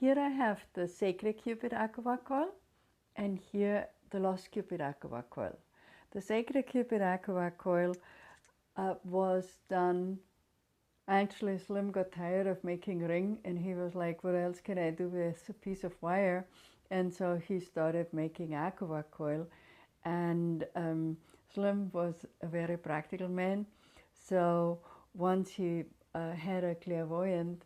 here I have the sacred Cubit Acu-Vac Coil, and here the lost Cubit Acu-Vac Coil. The sacred Cubit Acu-Vac Coil was done. Actually, Slim got tired of making ring, and he was like, what else can I do with a piece of wire? And so he started making Acu-Vac Coil. And Slim was a very practical man. So once he had a clairvoyant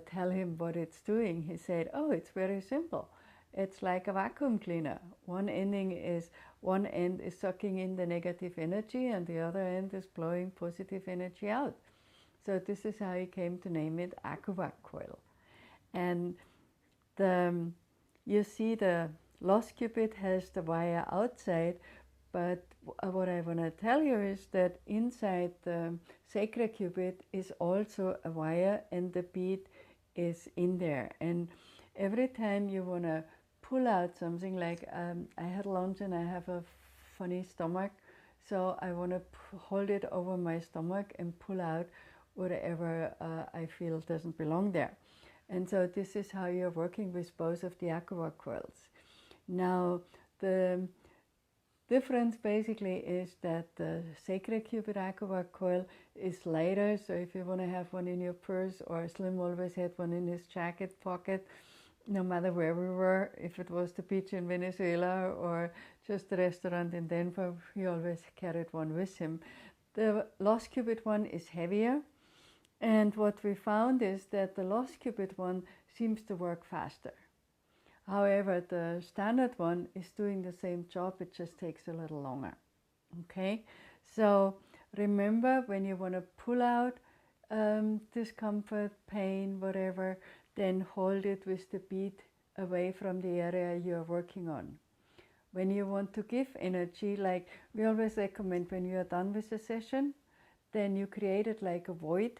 tell him what it's doing, he said, oh, it's very simple. It's like a vacuum cleaner. One end is sucking in the negative energy, and the other end is blowing positive energy out. So this is how he came to name it Acu-Vac Coil. And you see the lost Cubit has the wire outside, but what I want to tell you is that inside the sacred Cubit is also a wire, and the bead is in there. And every time you want to pull out something, like I had lunch and I have a funny stomach, so I want to hold it over my stomach and pull out whatever I feel doesn't belong there. And so this is how you're working with both of the Acu-Vac coils. Now the difference basically is that the sacred Cubit Acu-Vac Coil is lighter, so if you want to have one in your purse, or Slim always had one in his jacket pocket, no matter where we were, if it was the beach in Venezuela or just the restaurant in Denver, he always carried one with him. The lost Cubit one is heavier, and what we found is that the lost Cubit one seems to work faster. However, the standard one is doing the same job, it just takes a little longer. Okay, so remember, when you want to pull out discomfort, pain, whatever, then hold it with the bead away from the area you are working on. When you want to give energy, like we always recommend, when you are done with a session, then you create it like a void,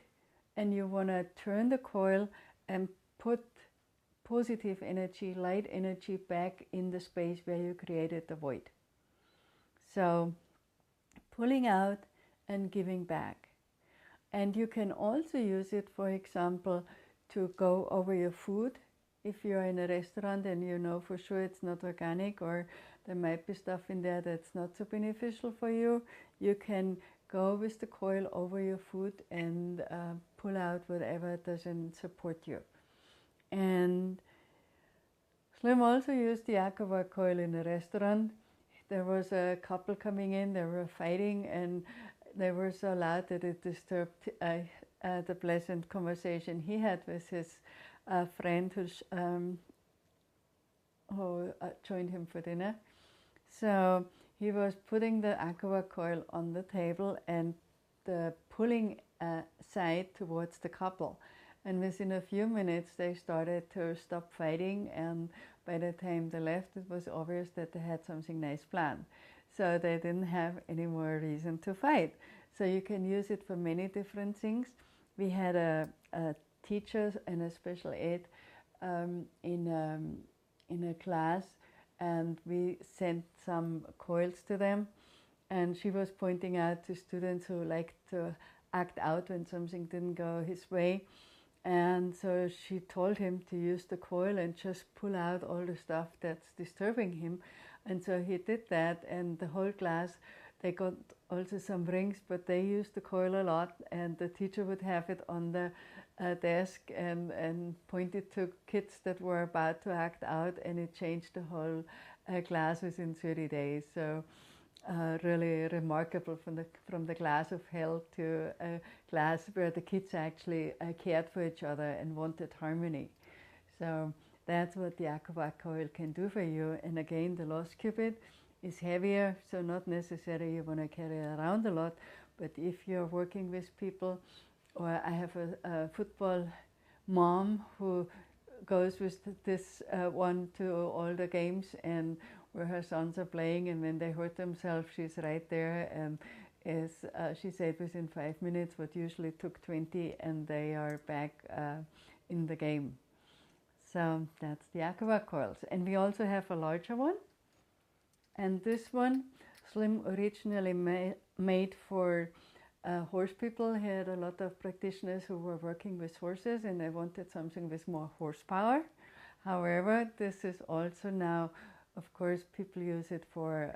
and you want to turn the coil and put positive energy, light energy back in the space where you created the void. So pulling out and giving back. And you can also use it, for example, to go over your food. If you're in a restaurant and you know for sure it's not organic, or there might be stuff in there that's not so beneficial for you, you can go with the coil over your food and pull out whatever doesn't support you. And Slim also used the Acu-Vac Coil in a restaurant. There was a couple coming in, they were fighting, and they were so loud that it disturbed the pleasant conversation he had with his friend who joined him for dinner. So he was putting the Acu-Vac Coil on the table and the pulling side towards the couple. And within a few minutes they started to stop fighting, and by the time they left, it was obvious that they had something nice planned. So they didn't have any more reason to fight. So you can use it for many different things. We had a teacher and a special ed in a class, and we sent some coils to them, and she was pointing out to students who liked to act out when something didn't go his way. And so she told him to use the coil and just pull out all the stuff that's disturbing him. And so he did that, and the whole class, they got also some rings, but they used the coil a lot, and the teacher would have it on the desk and point it to kids that were about to act out, and it changed the whole class within 30 days. So really remarkable, from the class of hell to a class where the kids actually cared for each other and wanted harmony. So that's what the Acu-Vac Coil can do for you. And again, the lost Cubit is heavier, so not necessarily you want to carry it around a lot, but if you're working with people, or I have a football mom who goes with this one to all the games, and where her sons are playing, and when they hurt themselves, she's right there, and she said within 5 minutes what usually took 20, and they are back in the game. So that's the Acu-Vac Coils. And we also have a larger one, and this one Slim originally made for horse people. He had a lot of practitioners who were working with horses, and they wanted something with more horsepower. However, this is also now, of course, people use it for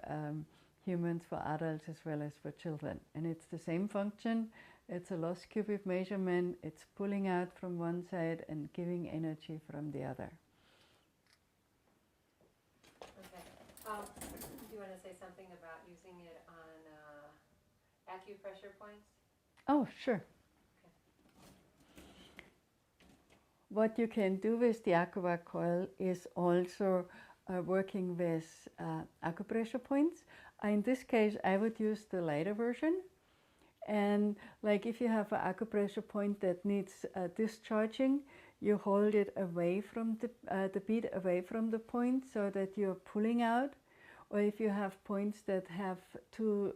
humans, for adults, as well as for children. And it's the same function. It's a lost cubit measurement. It's pulling out from one side and giving energy from the other. Okay. Do you want to say something about using it on acupressure points? Oh, sure. What you can do with the Acu-Vac coil is also working with acupressure points. In this case, I would use the lighter version. And like if you have an acupressure point that needs discharging, you hold it away from the bead away from the point so that you're pulling out. Or if you have points that have too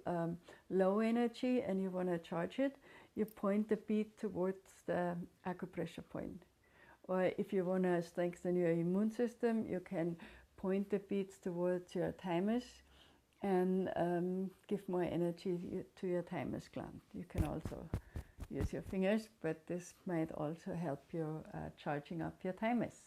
low energy and you want to charge it, you point the bead towards the acupressure point. Or if you want to strengthen your immune system, you can point the beads towards your thymus and give more energy to your thymus gland. You can also use your fingers, but this might also help you charging up your thymus.